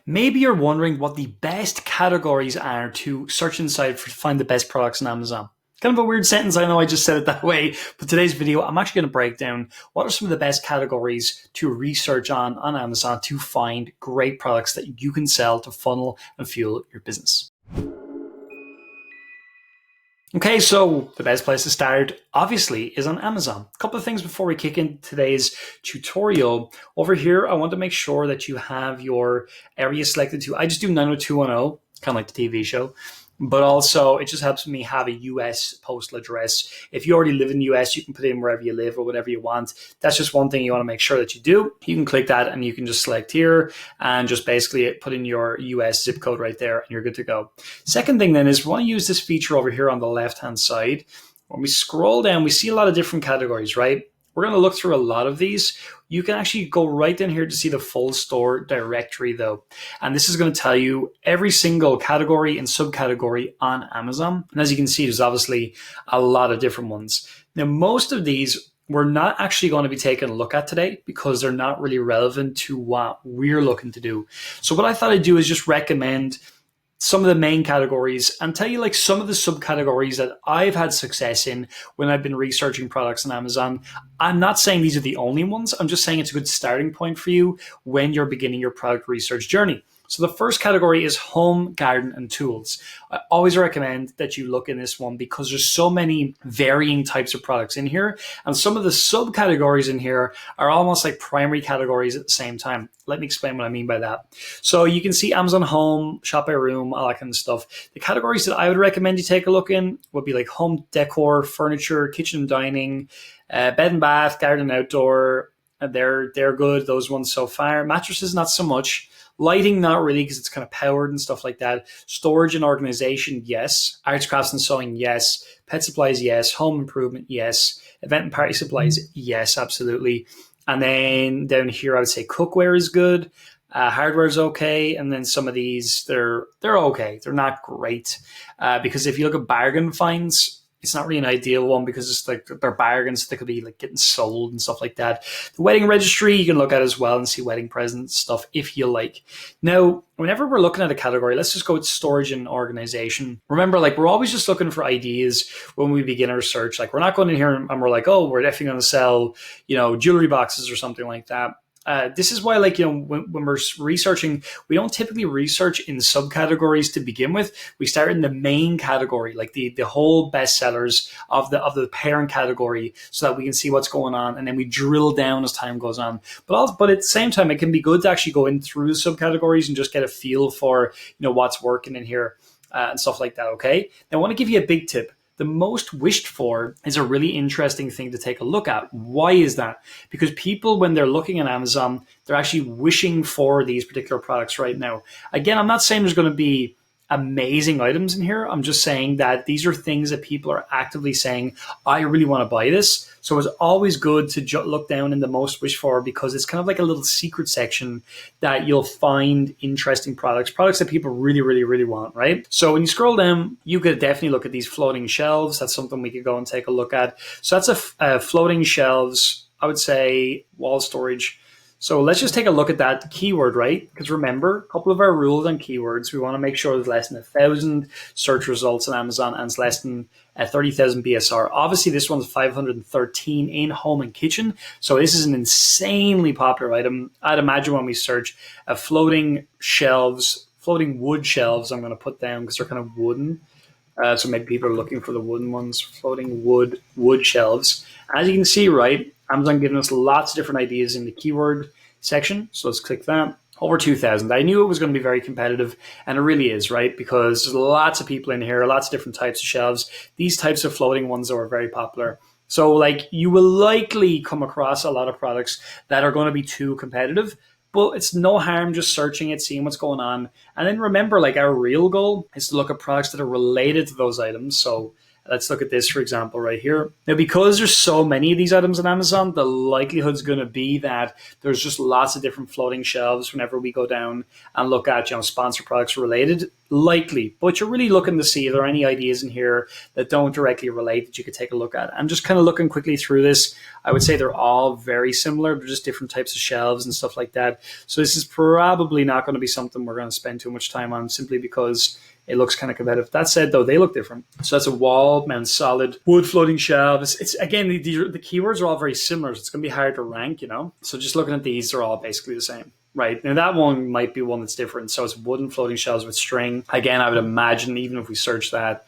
Maybe you're wondering what the best categories are to search inside to find the best products on Amazon. Kind of a weird sentence, I know I just said it that way, but today's video, I'm actually going to break down what are some of the best categories to research on Amazon to find great products that you can sell to funnel and fuel your business. Okay, so the best place to start, obviously, is on Amazon. A couple of things before we kick into today's tutorial. Over here, I want to make sure that you have your area selected to. I just do 90210, kind of like the TV show. But also, it just helps me have a US postal address. If you already live in the US, you can put in wherever you live or whatever you want. That's just one thing you want to make sure that you do. You can click that and you can just select here and just basically put in your US zip code right there and you're good to go. Second thing then is we want to use this feature over here on the left-hand side. When we scroll down, we see a lot of different categories, right? We're going to look through a lot of these. You can actually go right down here to see the full store directory though. And this is going to tell you every single category and subcategory on Amazon. And as you can see, there's obviously a lot of different ones. Now, most of these we're not actually going to be taking a look at today because they're not really relevant to what we're looking to do. So what I thought I'd do is just recommend some of the main categories and tell you like some of the subcategories that I've had success in when I've been researching products on Amazon. I'm not saying these are the only ones. I'm just saying it's a good starting point for you when you're beginning your product research journey. So the first category is home, garden, and tools. I always recommend that you look in this one because there's so many varying types of products in here. And some of the subcategories in here are almost like primary categories at the same time. Let me explain what I mean by that. So you can see Amazon Home, Shop by Room, all that kind of stuff. The categories that I would recommend you take a look in would be like home decor, furniture, kitchen and dining, bed and bath, garden and outdoor. They're good, those ones so far. Mattresses, not so much. Lighting, not really, because it's kind of powered and stuff like that. Storage and organization, yes. Arts, crafts, and sewing, yes. Pet supplies, yes. Home improvement, yes. Event and party supplies, yes, absolutely. And then down here, I would say cookware is good. Hardware is okay. And then some of these, they're okay. They're not great. Because if you look at bargain finds, it's not really an ideal one because it's like they're bargains that could be like getting sold and stuff like that. The wedding registry you can look at as well and see wedding presents stuff if you like. Now, whenever we're looking at a category, let's just go with storage and organization. Remember, like we're always just looking for ideas when we begin our search. Like we're not going in here and we're like, oh, we're definitely going to sell, jewelry boxes or something like that. This is why, when we're researching, we don't typically research in subcategories to begin with. We start in the main category, like the whole bestsellers of the parent category, so that we can see what's going on, and then we drill down as time goes on. But at the same time, it can be good to actually go in through the subcategories and just get a feel for what's working in here and stuff like that. Okay, now I want to give you a big tip. The most wished for is a really interesting thing to take a look at. Why is that? Because people, when they're looking at Amazon, they're actually wishing for these particular products right now. Again, I'm not saying there's going to be amazing items in here. I'm just saying that these are things that people are actively saying, I really want to buy this. So it's always good to look down in the most wished for because it's kind of like a little secret section that you'll find interesting products that people really, really, really want, right? So when you scroll down, you could definitely look at these floating shelves. That's something we could go and take a look at. So that's a floating shelves, I would say wall storage. So let's just take a look at that keyword, right? Because remember, a couple of our rules on keywords, we want to make sure there's less than 1,000 search results on Amazon and it's less than 30,000 BSR. Obviously, this one's 513 in home and kitchen. So this is an insanely popular item. I'd imagine when we search floating wood shelves, I'm going to put down because they're kind of wooden. So maybe people are looking for the wooden ones, floating wood shelves. As you can see, right, Amazon giving us lots of different ideas in the keyword section. So let's click that. Over 2,000. I knew it was going to be very competitive, and it really is, right? Because there's lots of people in here, lots of different types of shelves. These types of floating ones are very popular. So you will likely come across a lot of products that are going to be too competitive, but it's no harm just searching it, seeing what's going on. And then remember, our real goal is to look at products that are related to those items. So Let's look at this, for example, right here. Now, because there's so many of these items on Amazon, the likelihood is going to be that there's just lots of different floating shelves whenever we go down and look at, sponsored products related. Likely, but you're really looking to see if there are any ideas in here that don't directly relate that you could take a look at. I'm just kind of looking quickly through this. I would say they're all very similar. They're just different types of shelves and stuff like that. So this is probably not going to be something we're going to spend too much time on, simply because it looks kind of competitive. That said, though, they look different. So that's a wall mounted solid wood floating shelf. It's again, the keywords are all very similar. So it's going to be hard to rank, So just looking at these, they're all basically the same. Right. Now that one might be one that's different. So it's wooden floating shelves with string. Again, I would imagine even if we search that,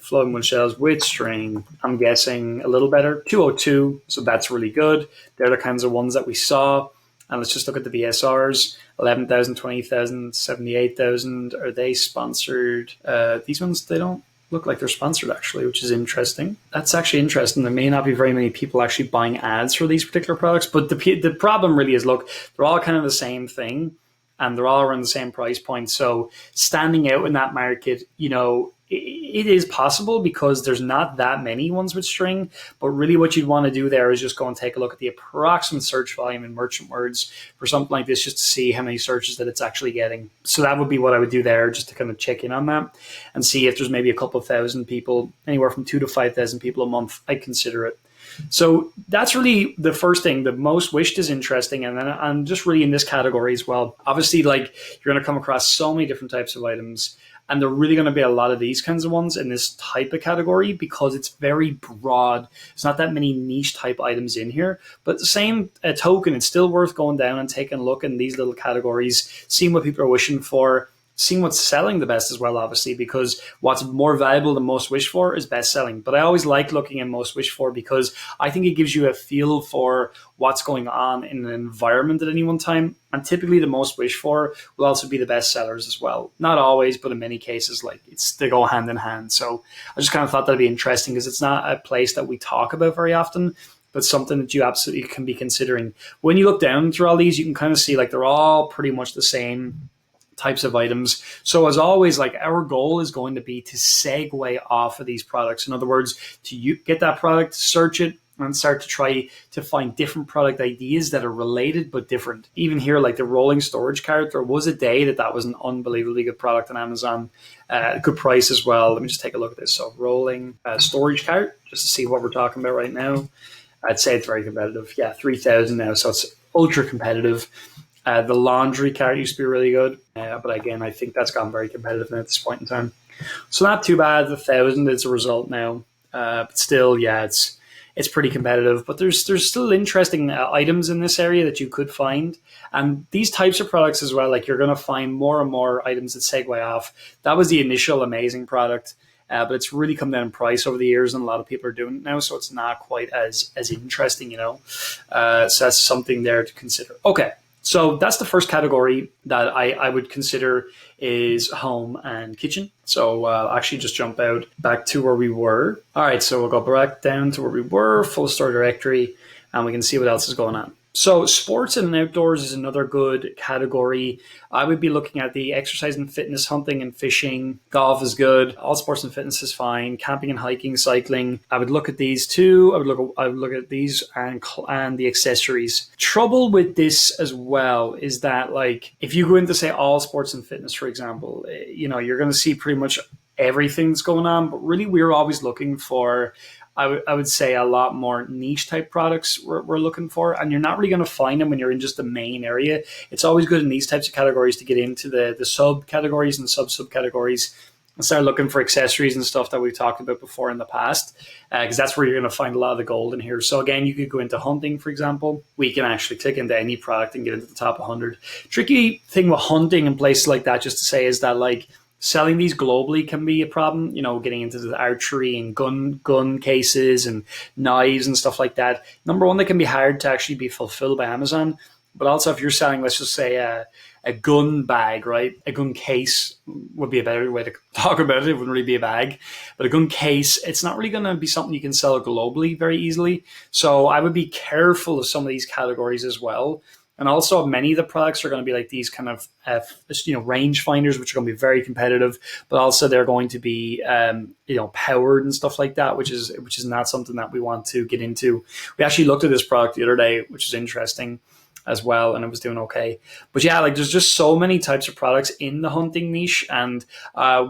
floating wooden shelves with string, I'm guessing a little better. 202. So that's really good. They're the kinds of ones that we saw. And let's just look at the VSRs. 11,000, 20,000, 78,000. Are they sponsored? These ones, they don't look like they're sponsored, actually, which is interesting. That's actually interesting. There may not be very many people actually buying ads for these particular products, but the problem really is, look, they're all kind of the same thing, and they're all around the same price point. So standing out in that market, it is possible because there's not that many ones with string, but really what you'd want to do there is just go and take a look at the approximate search volume in merchant words for something like this, just to see how many searches that it's actually getting. So that would be what I would do there, just to kind of check in on that and see if there's maybe a couple of thousand people, anywhere from 2,000 to 5,000 people a month. I'd consider it. So that's really the first thing. The most wished is interesting, and then I'm just really in this category as well. Obviously, like, you're going to come across so many different types of items, and there are really going to be a lot of these kinds of ones in this type of category because it's very broad. There's not that many niche type items in here, but the same token, it's still worth going down and taking a look in these little categories, seeing what people are wishing for, seeing what's selling the best as well, obviously, because what's more valuable than most wished for is best selling. But I always like looking at most wished for because I think it gives you a feel for what's going on in an environment at any one time. And typically the most wished for will also be the best sellers as well. Not always, but in many cases, they go hand in hand. So I just kind of thought that'd be interesting because it's not a place that we talk about very often, but something that you absolutely can be considering. When you look down through all these, you can kind of see they're all pretty much the same types of items. So as always, our goal is going to be to segue off of these products. In other words, to get that product, search it, and start to try to find different product ideas that are related but different. Even here, like the rolling storage cart, there was a day that was an unbelievably good product on Amazon. Good price as well. Let me just take a look at this. So rolling storage cart, just to see what we're talking about right now. I'd say it's very competitive. Yeah, 3,000 now, so it's ultra competitive. The laundry cart used to be really good, but again, I think that's gotten very competitive now at this point in time. So not too bad. The 1,000 is a result now, but still, yeah, it's pretty competitive. But there's still interesting items in this area that you could find, and these types of products as well. Like, you're going to find more and more items that segue off. That was the initial amazing product. But it's really come down in price over the years, and a lot of people are doing it now, so it's not quite as interesting, So that's something there to consider. Okay. So that's the first category that I would consider is home and kitchen. So I'll actually just jump back to where we were. All right, so we'll go back down to where we were, full store directory, and we can see what else is going on. So sports and outdoors is another good category. I would be looking at the exercise and fitness, hunting and fishing. Golf is good. All sports and fitness is fine. Camping and hiking, cycling. I would look at these too. I would look at these and the accessories. Trouble with this as well is that, if you go into, say, all sports and fitness, for example, you're going to see pretty much everything that's going on. But really, we're always looking for, I would say, a lot more niche type products we're looking for, and you're not really going to find them when you're in just the main area. It's always good in these types of categories to get into the subcategories and subcategories and start looking for accessories and stuff that we've talked about before in the past, because that's where you're going to find a lot of the gold in here. So again, you could go into hunting, for example. We can actually click into any product and get into the top 100. Tricky thing with hunting and places like that, just to say, is that selling these globally can be a problem, getting into the archery and gun cases and knives and stuff like that. Number one, they can be hard to actually be fulfilled by Amazon. But also, if you're selling, let's just say, a gun bag, right? A gun case would be a better way to talk about it. It wouldn't really be a bag. But a gun case, it's not really going to be something you can sell globally very easily. So I would be careful of some of these categories as well. And also, many of the products are going to be like these kind of range finders, which are going to be very competitive. But also, they're going to be powered and stuff like that, which is not something that we want to get into. We actually looked at this product the other day, which is interesting as well, and it was doing okay. But yeah, like there's just so many types of products in the hunting niche, and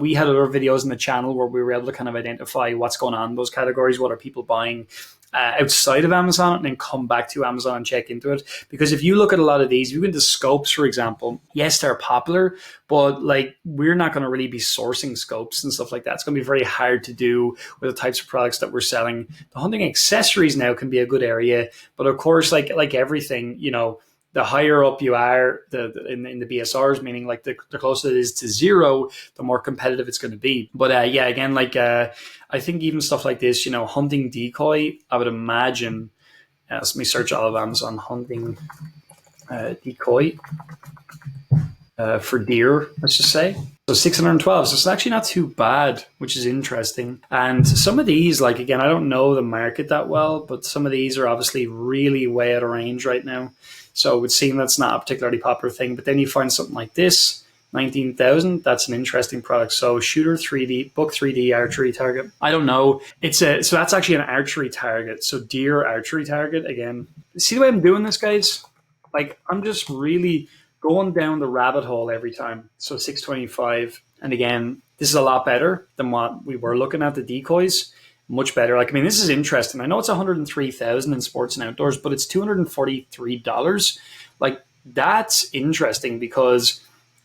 we had other videos in the channel where we were able to kind of identify what's going on in those categories, what are people buying outside of Amazon, and then come back to Amazon and check into it. Because if you look at a lot of these, if you go into scopes, for example, yes, they're popular, but like we're not going to really be sourcing scopes and stuff like that. It's going to be very hard to do with the types of products that we're selling. The hunting accessories now can be a good area, but of course, like everything, the higher up you are in the BSRs, meaning like the closer it is to zero, the more competitive it's going to be. But again, like I think even stuff like this, hunting decoy, I would imagine. Let me search all of Amazon hunting decoy for deer, let's just say. So 612. So it's actually not too bad, which is interesting. And some of these, like, again, I don't know the market that well, but some of these are obviously really way out of range right now. So it would seem that's not a particularly popular thing. But then you find something like this, 19,000. That's an interesting product. So shooter 3D, book 3D archery target. I don't know. So that's actually an archery target. So deer archery target again. See the way I'm doing this, guys? Like I'm just really going down the rabbit hole every time. So 625. And again, this is a lot better than what we were looking at, the decoys. Much better. Like, I mean, this is interesting. I know it's 103,000 in sports and outdoors, but it's $243. Like, that's interesting because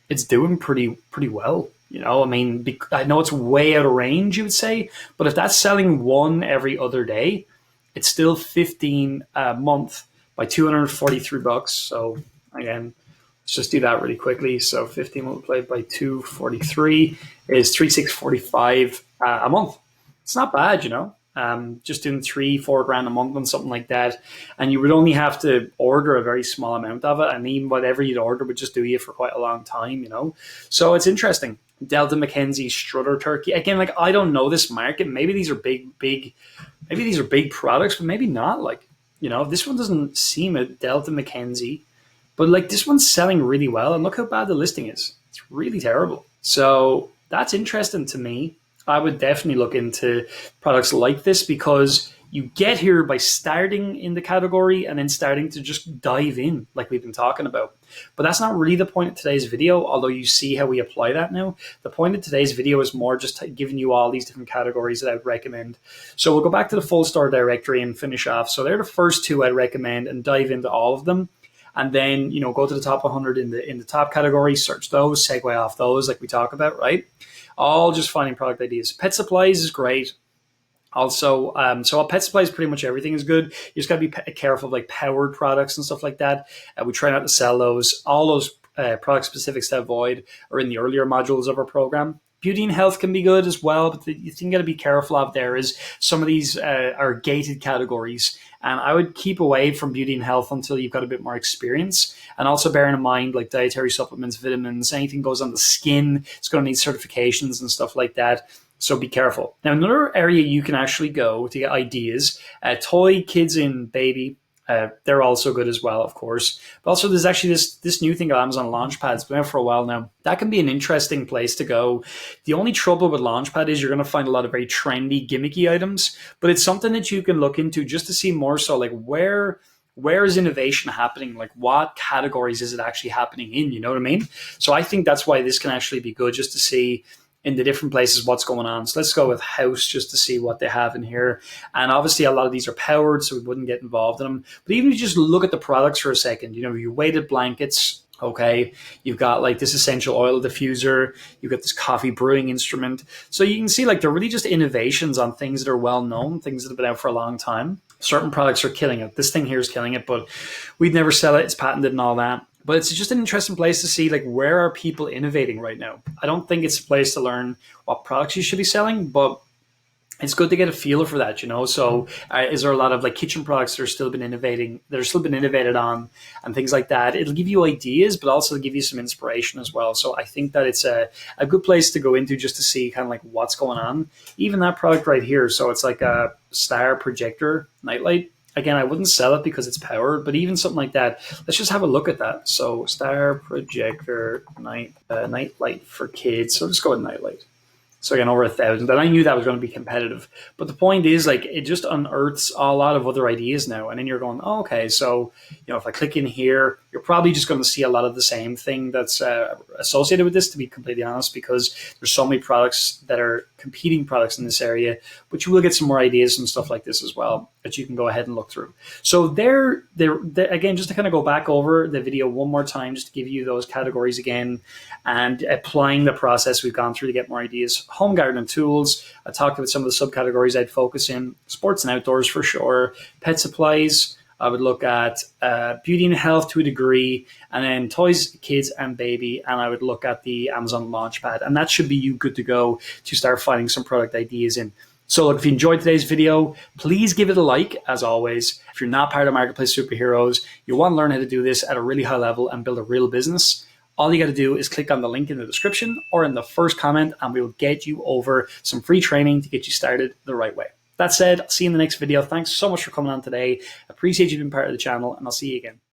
it's doing pretty well. I mean, I know it's way out of range, you would say, but if that's selling one every other day, it's still 15 a month by $243. So again, let's just do that really quickly. So 15 multiplied by 243 is 3,645 a month. It's not bad, just doing $3-4 grand a month on something like that. And you would only have to order a very small amount of it. And even whatever you'd order would just do you for quite a long time, So it's interesting. Delta McKenzie Strutter Turkey. Again, like I don't know this market. Maybe these are big, maybe these are big products, but maybe not. Like, this one doesn't seem a Delta McKenzie, but like this one's selling really well. And look how bad the listing is. It's really terrible. So that's interesting to me. I would definitely look into products like this because you get here by starting in the category and then starting to just dive in like we've been talking about. But that's not really the point of today's video, although you see how we apply that now. The point of today's video is more just giving you all these different categories that I would recommend. So we'll go back to the full store directory and finish off. So they're the first two I'd recommend and dive into all of them. And then, go to the top 100 in the top category, search those, segue off those like we talk about, right? All just finding product ideas. Pet supplies is great. Also, so pet supplies, pretty much everything is good. You just got to be careful of like powered products and stuff like that. We try not to sell those. All those product specifics to avoid are in the earlier modules of our program. Beauty and health can be good as well, but the thing you got to be careful of there is some of these are gated categories. And I would keep away from beauty and health until you've got a bit more experience. And also bearing in mind, like dietary supplements, vitamins, anything goes on the skin, it's going to need certifications and stuff like that. So be careful. Now, another area you can actually go to get ideas, toy, kids, and baby. They're also good as well, of course. But also there's actually this new thing at Amazon Launchpad. It's been out for a while now. That can be an interesting place to go. The only trouble with Launchpad is you're going to find a lot of very trendy, gimmicky items, but it's something that you can look into just to see more so like where is innovation happening? Like what categories is it actually happening in? You know what I mean? So I think that's why this can actually be good just to see in the different places what's going on. So let's go with house just to see what they have in here. And obviously a lot of these are powered, so we wouldn't get involved in them. But even if you just look at the products for a second, your weighted blankets, okay, you've got like this essential oil diffuser, you've got this coffee brewing instrument. So you can see like they're really just innovations on things that are well known, things that have been out for a long time. Certain products are killing it. This thing here is killing it, but we'd never sell it. It's patented and all that. But it's just an interesting place to see, like, where are people innovating right now? I don't think it's a place to learn what products you should be selling, but it's good to get a feel for that, So is there a lot of like kitchen products that are still been innovated on and things like that? It'll give you ideas, but also give you some inspiration as well. So I think that it's a good place to go into just to see kind of like what's going on. Even that product right here. So it's like a star projector nightlight. Again, I wouldn't sell it because it's powered, but even something like that, let's just have a look at that. So Star Projector night light for kids. So just go with night light. So again, over 1,000. And I knew that was going to be competitive. But the point is, like, it just unearths a lot of other ideas now. And then you're going, oh, okay, so, if I click in here, you're probably just going to see a lot of the same thing that's associated with this, to be completely honest, because there's so many products that are competing products in this area. But you will get some more ideas and stuff like this as well that you can go ahead and look through. So there again, just to kind of go back over the video one more time, just to give you those categories again and applying the process we've gone through to get more ideas. Home garden tools, I talked about some of the subcategories I'd focus in. Sports and outdoors for sure. Pet supplies, I would look at beauty and health to a degree, and then toys, kids, and baby, and I would look at the Amazon Launchpad. And that should be you good to go to start finding some product ideas in. So look, if you enjoyed today's video, please give it a like, as always. If you're not part of Marketplace Superheroes, you want to learn how to do this at a really high level and build a real business, all you got to do is click on the link in the description or in the first comment, and we will get you over some free training to get you started the right way. That said, I'll see you in the next video. Thanks so much for coming on today. Appreciate you being part of the channel, and I'll see you again.